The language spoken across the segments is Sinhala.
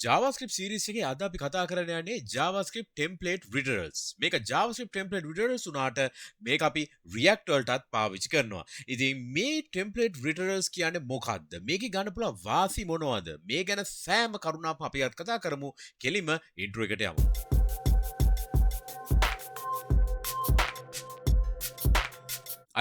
JavaScript series එකේ අද අපි කතා කරන්න යන්නේ JavaScript template returns. මේක JavaScript template returns උනාට මේක අපි React වලටත් පාවිච්චි කරනවා. ඉතින් මේ template returns කියන්නේ මොකක්ද? මේකේ ගන්න පුළුවන් වාසි මොනවද? මේ ගැන සෑම කරුණක්ම අපි අද කතා කරමු. කෙලිම intro එකට යමු.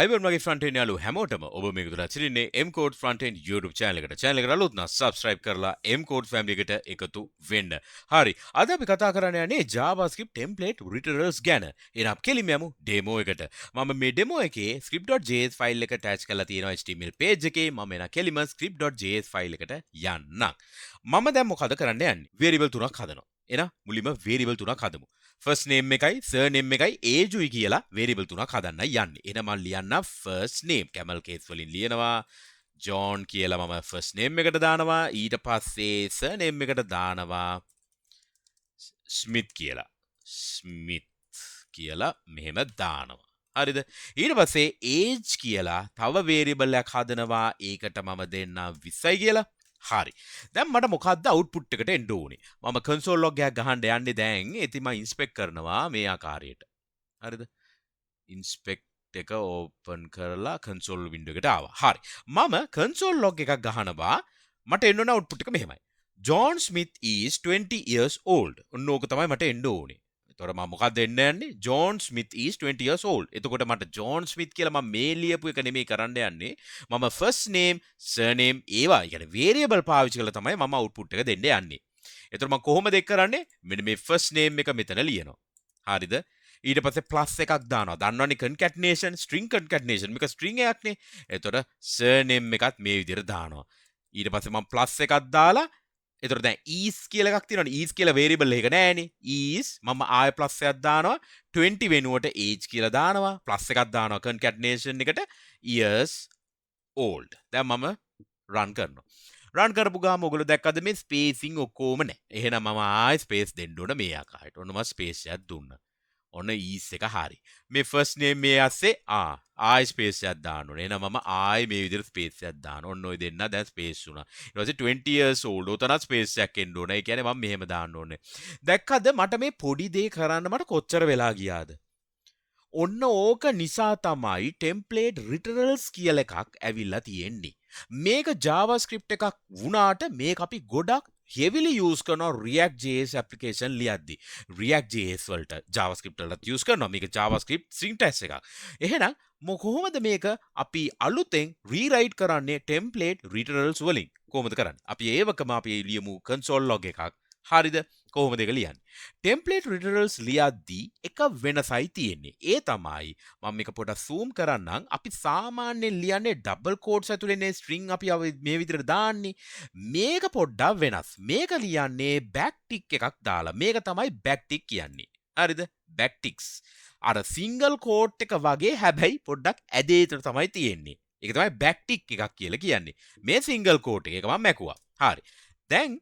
අයිබෝන් මගේ ෆ්‍රන්ට් යාලු හැමෝටම ඔබ මේක තුල ඇතුලින්නේ MCodes Frontend YouTube channel එකට. channel එකට අලුත් නම් subscribe කරලා MCodes family එකට එකතු වෙන්න. හරි. අද අපි කතා කරන්න යන්නේ JavaScript template returns ගැන. එහෙනම් කෙලින්ම යමු demo එකට. මම මේ demo එකේ script.js file එක attach කරලා තියෙනවා HTML page එකේ. මම එන කෙලින්ම script.js file එකට යන්නම්. මම දැන් මොකද කරන්න යන්නේ? variable තුනක් හදනවා. එහෙනම් මුලින්ම variable තුනක් හදමු. first name එකයි surname එකයි age උයි කියලා variable තුනක් හදන්නයි යන්නේ. එහෙනම් මම ලියන්න first name camel case වලින් ලියනවා. John කියලා මම first name එකට දානවා. ඊට පස්සේ surname එකට දානවා Smith කියලා. Smith කියලා මෙහෙම දානවා. හරිද? ඊට පස්සේ age කියලා තව variable එකක් හදනවා. ඒකට මම දෙන්නම් 20යි කියලා. හරි. දැන් මට මොකද්ද output එකට එන්න ඕනේ? මම console log එකක් ගහන්න යන්නේ දැන්. ඉතින් මම inspect කරනවා මේ ආකාරයට. හරිද? inspect එක open කරලා console window එකට ආවා. හරි. මම console log එකක් ගහනවා. මට එන්න ඕන output එක මෙහෙමයි. John Smith is 20 years old. ඔන්න ඕක තමයි මට එන්න ඕනේ. එතකොට මම මොකක්ද එන්න යන්නේ? John Smith is 20 years old. එතකොට මට John Smith කියලා මම මේ ලියපු එක නෙමෙයි කරන්න යන්නේ. මම first name, surname ඒවා කියන්නේ variable පාවිච්චි කරලා තමයි මම output එක දෙන්න යන්නේ. එතකොට මම කොහොමද ඒක කරන්නේ? මෙන්න මේ first name එක මෙතන ලියනවා. හරිද? ඊට පස්සේ plus එකක් දානවා. දන්නවනේ concatenation, string concatenation. මේක string එකක්නේ. එතකොට surname එකත් මේ විදිහට දානවා. ඊට පස්සේ මම plus එකක් දාලා එතකොට දැන් is කියලා එකක් තියෙනවනේ. is කියලා variable එක නෑනේ. is මම ආය plus එකක් දානවා. 20 වෙනුවට age කියලා දානවා. plus එකක් දානවා concatenation එකට years old. දැන් මම run කරනවා. run කරපු ගාම ඔයගොල්ලෝ දැක්කද මේ spacing ඔක්කොම නෑ. එහෙනම් මම ආය space දෙන්න ඕන මේ ආකාරයට. ඔන්න මම space එකක් දුන්නා. ඔන්න is එක හරි. මේ first name මේ ඇස්සේ ආයි space එකක් දාන්න ඕනේ. එහෙනම් මම ආයි මේ විදිහට space එකක් දානවා. ඔන්න ඔය දෙන්න දැන් space වුණා. ඊට පස්සේ 20 years old උතනත් space එකක් එන්න ඕනේ. ඒ කියන්නේ මම මෙහෙම දාන්න ඕනේ. දැක්කද මට මේ පොඩි දේ කරන්න මට කොච්චර වෙලා ගියාද? ඔන්න ඕක නිසා තමයි template returns කියලා එකක් ඇවිල්ලා තියෙන්නේ. මේක JavaScript එකක් වුණාට මේක අපි ගොඩක් heavily use කරනවා React.js application ලියද්දි. React.js වලට JavaScript වලට use කරනවා. මේක JavaScript syntax එකක්. එහෙනම් කොහොමද මේක අපි අලුතෙන් rewrite කරන්නේ template returns වලින්? කොහොමද කරන්නේ? අපි ඒවකම අපි ලියමු console log එකක්. හරිද? කොහොමද ඒක ලියන්නේ? template returns ලියද්දී එක වෙනසයි තියෙන්නේ. ඒ තමයි මම මේක පොඩ්ඩක් zoom කරන්නම්. අපි සාමාන්‍යයෙන් ලියන්නේ double quotes ඇතුළේ string අපි මේ විදිහට දාන්නේ. මේක පොඩ්ඩක් වෙනස්. මේක ලියන්නේ backtick එකක් දාලා. මේක තමයි backtick කියන්නේ. හරිද? backticks. අර single quote එක වගේ හැබැයි පොඩ්ඩක් ඇදේතර තමයි තියෙන්නේ. ඒක තමයි backtick එකක් කියලා කියන්නේ. මේ single quote එක මම මැකුවා. හරි. දැන්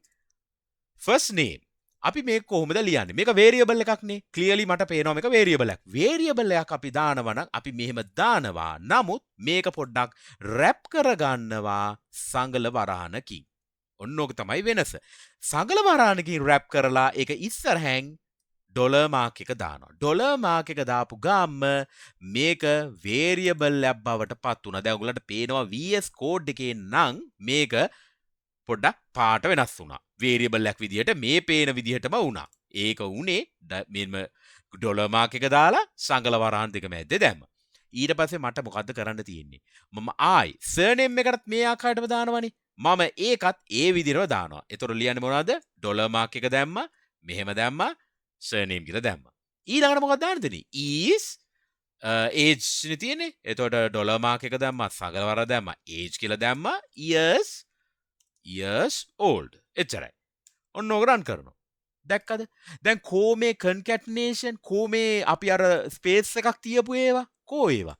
first name අපි මේක කොහොමද ලියන්නේ? මේක variable එකක්නේ. clearly මට පේනවා මේක variable එකක්. variable එකක් අපි දානවා නම් අපි මෙහෙම දානවා. නමුත් මේක පොඩ්ඩක් wrap කරගන්නවා සංගල වරහනකින්. ඔන්න ඕක තමයි වෙනස. සංගල වරහනකින් wrap කරලා ඒක ඉස්සරහෙන් ඩොලර් මාක් එක දානවා. ඩොලර් මාක් එක දාපු ගාම මේක variable එකක් බවට පත් වුණා. දැන් ඔයගලන්ට පේනවා VS code එකේ නම් මේක පොඩ්ඩක් පාට වෙනස් වුණා. variable එකක් විදිහට මේ පේන විදිහටම වුණා. ඒක උනේ මෙන්න ඩොලර් මාක් එක දාලා සංගල වරහන් දෙක මැද්දේ දැම්ම. ඊට පස්සේ මට මොකද්ද කරන්න තියෙන්නේ? මම ආයි surname එකටත් මේ ආකාරයටම දානවනේ. මම ඒකත් ඒ විදිහටම දානවා. ඒතර ලියන්නේ මොනවද? ඩොලර් මාක් එක දැම්මා, මෙහෙම දැම්මා, surname කියලා දැම්මා. ඊළඟට මොකක්ද දාන්න දෙන්නේ? is age නේ තියෙන්නේ. එතකොට ඩොලර් මාක් එක දැම්මා, සංගල වරහන් දැම්මා, age කියලා දැම්මා, years old. එච්චරයි. ඔන්න ඕක රන් කරනවා. දැක්කද? දැන් කෝමේ concatenation කෝමේ අපි අර ස්පේස් එකක් තියපු ඒවා කෝ ඒවා.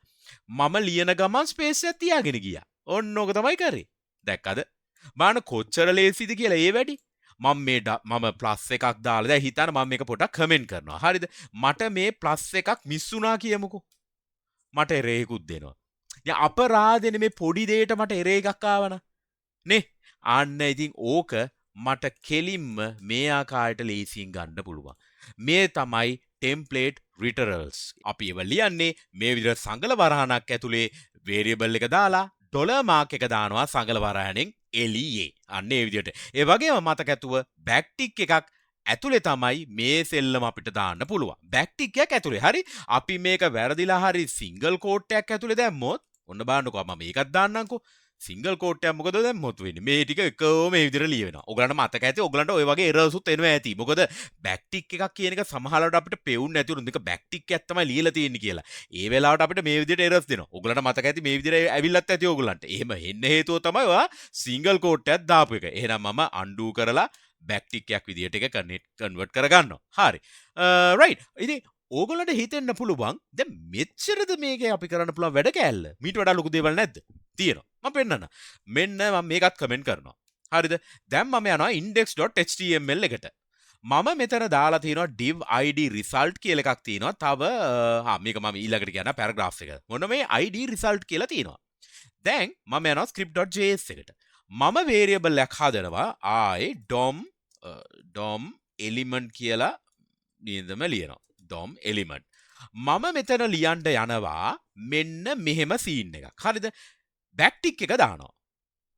මම ලියන ගමන් ස්පේස් එකක් තියාගෙන ගියා. ඔන්න ඕක තමයි කරේ. දැක්කද? මාන කොච්චර ලේසිද කියලා ඒ වැඩි. මම ප්ලස් එකක් දාලා දැන් හිතන්න මම මේක පොඩක් කමෙන්ට් කරනවා. හරිද? මට මේ ප්ලස් එකක් මිස් වුණා කියමුකෝ. මට එරේ එකකුත් දෙනවා. දැන් අපරාධනේ මේ පොඩි දෙයකට මට එරේ එකක් ආවන. නේ? අන්න ඉතින් ඕක මට කෙලින්ම මේ ආකාරයට ලේසියෙන් ගන්න පුළුවන්. මේ තමයි ටෙම්ප්ලේට් රිටරල්ස්. අපි ඒව ලියන්නේ මේ විදිහට සංගල වරහණක් ඇතුලේ වේරියබල් එක දාලා ඩොලර් මාක් එක දානවා සංගල වරහණෙන් එළියේ. අන්න ඒ විදිහට. ඒ වගේම මතක ඇතුව බෑක්ටික් එකක් ඇතුලේ තමයි මේ සෙල්ලම අපිට දාන්න පුළුවන්. බෑක්ටික් එකක් ඇතුලේ. හරි. අපි මේක වැරදිලා හරි සිංගල් කෝට් එකක් ඇතුලේ දැම්මොත් ඔන්න බලන්නකෝ මම මේකත් දාන්නම්කෝ. සිංගල් කෝට් එකක් මොකද දැම්මොත් වෙන්නේ? මේ ටික එකම මේ විදිහට ලියවෙනවා. ඔයගලන්ට මතක ඇති ඔයගලන්ට ওই වගේ එරර්ස් උත් එනවා ඇති. මොකද බෑක්ටික් එකක් කියන එක සමහරවිට අපිට පෙවුන්නේ නැති උනොත් මේක බෑක්ටික් එකක් තමයි ලියලා තියෙන්නේ කියලා. ඒ වෙලාවට අපිට මේ විදිහට එරර්ස් දෙනවා. ඔයගලන්ට මතක ඇති මේ විදිහට ඇවිල්ලත් ඇති ඔයගලන්ට. එහෙම එන්න හේතුව තමයි ඔයා සිංගල් කෝට් එකක් දාපු එක. එහෙනම් මම අන්ඩු කරලා බෑක්ටික් එකක් විදිහට එක කන්වර්ට් කරගන්නවා. හරි. රයිට්. ඉතින් ඕගොල්ලන්ට හිතෙන්න පුළුවන් දැන් මෙච්චරද මේකේ අපි කරන්න පුළුවන් වැඩ කෑල්ල. මීට වඩා ලොකු දේවල් නැද්ද? තියෙනවා. මම පෙන්නන්න. මෙන්න මම මේකත් කමෙන්ට් කරනවා. හරිද? දැන් මම යනවා index.html එකට. මම මෙතන දාලා තියෙනවා div id result කියලා එකක් තියෙනවා. තව මේක මම ඊළඟට කියනවා paragraph එක. මොන මේ id result කියලා තියෙනවා. දැන් මම යනවා script.js එකට. මම variable එකක් හදනවා I dom element කියලා නියඳම ලියනවා. dom element. මම මෙතන ලියන්න යනවා මෙන්න මෙහෙම scene එකක්. හරිද? backtick එක දානවා.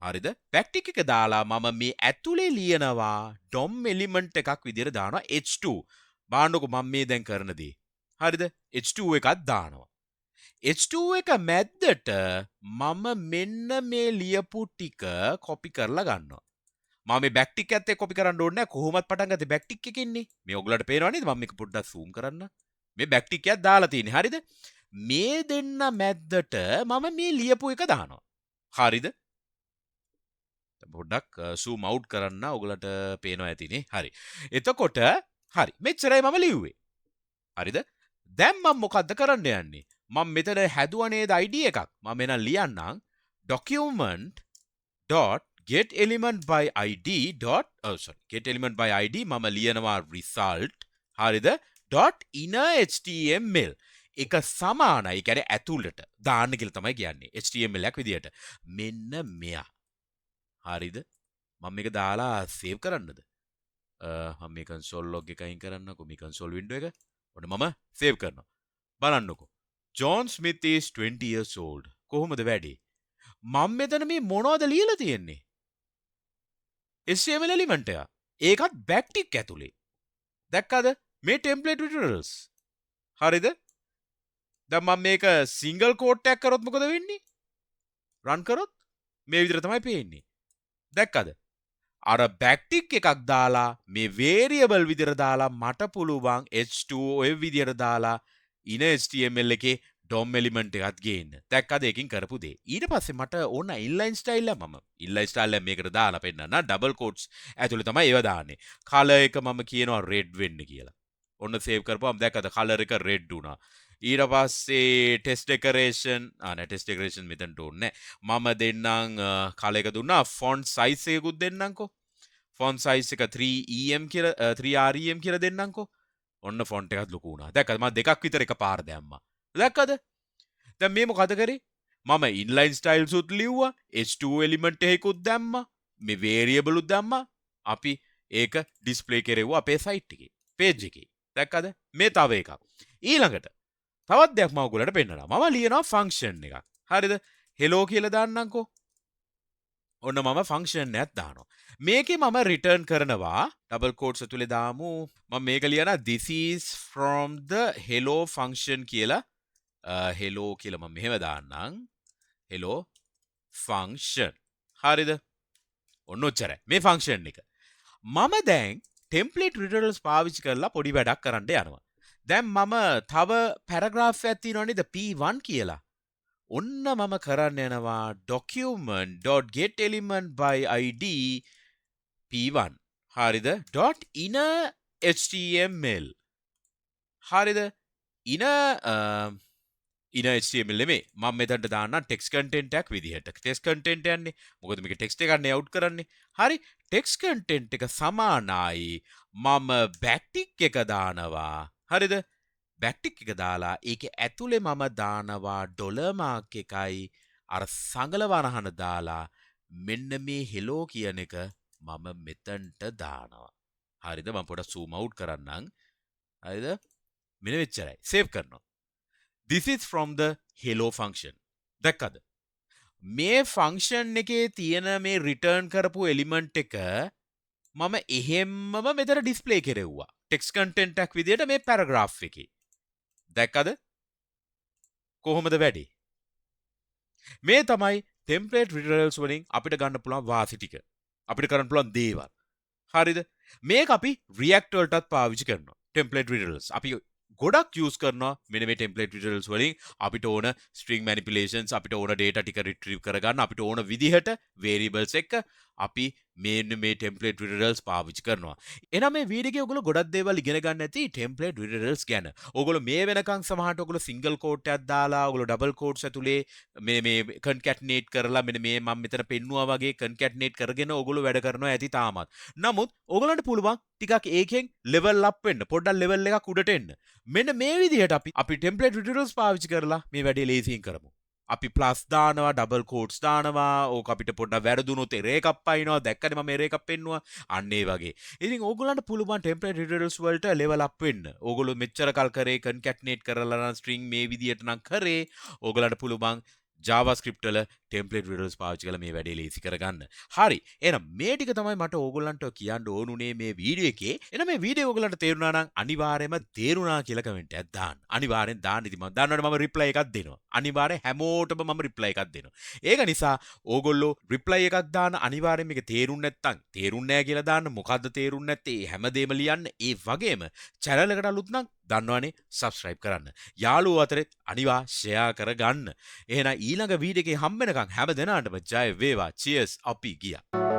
හරිද? backtick එක දාලා මම මේ ඇතුලේ ලියනවා dom element එකක් විදිහට දානවා h2. බලන්නකො මම මේ දැන් කරන දේ. හරිද? h2 එකක් දානවා. h2 එක මැද්දට මම මෙන්න මේ ලියපු ටික කොපි කරලා ගන්නවා. මම මේ backtick එකත් එක්ක කොපි කරන්න ඕනේ නැහැ. කොහොමත් පටන් ගත්තේ backtick එකකින්නේ. මේ ඔයගලට පේනව නේද? මම මේක පොඩ්ඩක් zoom කරන්න. මේ backtick එකක් දාලා තියෙන්නේ. හරිද? මේ දෙන්න මැද්දට මම මේ ලියපු එක දානවා. හරිද? පොඩ්ඩක් zoom out කරන්න ඔයගලට පේනවා ඇතිනේ. හරි. එතකොට හරි. මෙච්චරයි මම ලිව්වේ. හරිද? දැන් මම මොකද්ද කරන්න යන්නේ? මම මෙතන හැදුවා නේද id එකක්. මම එන ලියන්නම් document dot get element by id dot get element by id මම ලියනවා result. හරිද? dot inner html එක සමානයි. ඒ කියන්නේ ඇතුළට දාන්න කියලා තමයි කියන්නේ. html එකක් විදියට. මෙන්න මෙයා. හරිද? මම මේක දාලා සේව් කරන්නද? මම මේ console log එක අයින් කරන්නකෝ. මේ console window එක. ඔන්න මම සේව් කරනවා. බලන්නකෝ. John Smith is 20 years old. කොහොමද වැඩේ? මම මෙතන මේ මොනවද ලියලා තියෙන්නේ? HTML element එක. ඒකත් backtick ඇතුලේ. දැක්කද? මේ template tutorials. හරිද? දැන් මම මේක single quote එකක් කරොත් මොකද වෙන්නේ? run කරොත් මේ විදිහට තමයි පේන්නේ. දැක්කද? අර backtick එකක් දාලා මේ variable විදිහට දාලා මට පුළුවන් h2 ඔය විදිහට දාලා inner HTML එකේ DOM element එකත් ගේන්න. දැක්කද ඒකින් කරපු දේ. ඊට පස්සේ මට ඕන inline style එක මම inline style එක මේකට දාලා පෙන්නන්න double quotes ඇතුලේ තමයි ඒව දාන්නේ. color එක මම කියනවා red වෙන්න කියලා. ඔන්න save කරපුවම දැක්කද color එක red වුණා. ඊට පස්සේ test decoration නෑ test decoration මෙතනට ඕනේ නෑ. මම දෙන්නම් color එක දුන්නා font size එකකුත් දෙන්නම්කෝ. font size එක 3em කියලා 3rem කියලා දෙන්නම්කෝ. ඔන්න ෆොන්ට් එකත් ලොකු වුණා. දැක්කද? මම දෙකක් විතර එකපාර දැම්මා. දැක්කද? දැන් මේ මොකද කරේ? මම inline styles උත් ලිව්වා, h2 element එකකුත් දැම්මා, මේ variable උත් දැම්මා. අපි ඒක display කෙරෙව්වා අපේ site එකේ, page එකේ. දැක්කද? මේ තව එකක්. ඊළඟට තවත් දෙයක් මම ඔයගොල්ලන්ට පෙන්නනවා. මම ලියනවා function එකක්. හරිද? hello කියලා දාන්නම්කෝ. ඔන්න මම ෆන්ක්ෂන් එකක් දානවා. මේකේ මම රිටර්න් කරනවා ඩබල් කෝට්ස් ඇතුලේ දාමු. මම මේක ලියනවා this is from the hello function කියලා. hello කියලා මම මෙහෙම දාන්නම්. hello function. හරිද? ඔන්න ඔච්චරයි. මේ ෆන්ක්ෂන් එක. මම දැන් template tutorials පාවිච්චි කරලා පොඩි වැඩක් කරන්න යනවා. දැන් මම තව paragraph එකක් තියෙනවා නේද P1 කියලා. ඔන්න මම කරන්න යනවා document.getElement by id p1 හරිද .inner html හරිද inner html නෙමෙයි මම මෙතනට දාන්න text content එකක් විදිහට text content යන්නේ මොකද මේක text එකක් නේ out කරන්නේ හරි text content එක සමානයි මම backtick එක දානවා හරිද backtick එක දාලා ඒකේ ඇතුලේ මම දානවා ඩොලර් මාක් එකයි අර සංගල වරහන දාලා මෙන්න මේ hello කියන එක මම මෙතනට දානවා. හරිද? මම පොඩ්ඩක් zoom out කරන්නම්. හරිද? මෙන්න මෙච්චරයි. save කරනවා. This is from the hello function. දැක්කද? මේ ෆන්ක්ෂන් එකේ තියෙන මේ රිටර්න් කරපු එලිමන්ට් එක මම එහෙම්මම මෙතන ඩිස්ප්ලේ කෙරෙව්වා. ටෙක්ස්ට් කන්ටෙන්ට් එකක් විදියට මේ පැරග්‍රාෆ් එකේ. දැක්කද? කොහොමද වැඩේ? මේ තමයි ටෙම්ප්ලේට් රිටරල්ස් වලින් අපිට ගන්න පුළුවන් වාසි ටික. අපිට කරන්න පුළුවන් දේවල්. හරිද? මේක අපි React වලටත් පාවිච්චි කරනවා. ටෙම්ප්ලේට් රිටරල්ස් අපි ගොඩක් යූස් කරනවා මෙන්න මේ ටෙම්ප්ලේට් රිටරල්ස් වලින් අපිට ඕන string manipulations අපිට ඕන data ටික retrieve කරගන්න අපිට ඕන විදිහට variables එක අපි මේ ටෙම්ප්ලේට් රිටරල්ස් පාවිච්චි කරනවා. එහෙනම් මේ වීඩියෝ එකේ ඔයගොල්ලෝ ගොඩක් දේවල් ඉගෙන ගන්න ඇති ටෙම්ප්ලේට් රිටරල්ස් ගැන. ඔයගොල්ලෝ මේ වෙනකන් සමහරට ඔයගොල්ලෝ සිංගල් කෝට් එකක් දාලා ඔයගොල්ලෝ ඩබල් කෝට්ස් ඇතුලේ මේ කන්කැටනේට් කරලා මෙන්න මේ මම මෙතන පෙන්නුවා වගේ කන්කැටනේට් කරගෙන ඔයගොල්ලෝ වැඩ කරනවා ඇති තාමත්. නමුත් ඔයගොල්ලන්ට පුළුවන් ටිකක් ඒකෙන් ලෙවල් අප් වෙන්න පොඩ්ඩක් ලෙවල් එකක් උඩට එන්න. මෙන්න මේ විදිහට අපි ටෙම්ප්ලේට් රිටරල්ස් පාවිච්චි කරලා මේ වැඩේ ලේසියෙන් කරමු. අපි ප්ලස් දානවා ඩබල් කෝට්ස් දානවා ඕක අපිට පොඩ්ඩක් වැරදුනොත් එරේක් අප් අයින්නවා දැක්කනේ මම එරේක් අප් පෙන්නුවා අන්න ඒ වගේ. ඉතින් ඕගොල්ලන්ට පුළුවන් ටෙම්ප්ලේට් රිටරල්ස් වලට ලෙවල් අප් වෙන්න. ඕගොල්ලෝ මෙච්චර කල් කරේ කන්කැටනේට් කරලා නම් ස්ට්‍රින්ග් මේ විදියට නම් කරේ. ඕගොල්ලන්ට පුළුවන් JavaScript වල ටෙම්ප්ලේට් රිටරල්ස් පාවිච්චි කරලා මේ වැඩේ ලේසි කරගන්න. හරි. එහෙනම් මේ ටික තමයි මට ඕගොල්ලන්ට කියන්න ඕනුනේ මේ වීඩියෝ එකේ. එහෙනම් මේ වීඩියෝ ඕගොල්ලන්ට තේරුණා නම් අනිවාර්යයෙන්ම තේරුණා කියලා කමෙන්ට් එකක් දාන්න. අනිවාර්යෙන් දාන්න. ඉතින් මම දන්නවනේ මම රිප්ලයි එකක් දෙනවා. අනිවාර්යෙන් හැමෝටම මම රිප්ලයි එකක් දෙනවා. ඒක නිසා ඕගොල්ලෝ රිප්ලයි එකක් දාන්න අනිවාර්යෙන් මේක තේරුන්නේ නැත්නම් තේරුන්නේ නැහැ කියලා දාන්න. මොකද්ද තේරුන්නේ නැත්තේ? හැමදේම ලියන්න. ඒ වගේම channel එකට අලුත් නම් දන්නවනේ subscribe කරන්න. යාළුවෝ අතරේ අනිවා share කරගන්න. එහෙනම් ඊළඟ වීඩියෝ එකේ හම්බ වෙනකන් හැම දිනාටම ජය වේවා. cheers අපි ගියා.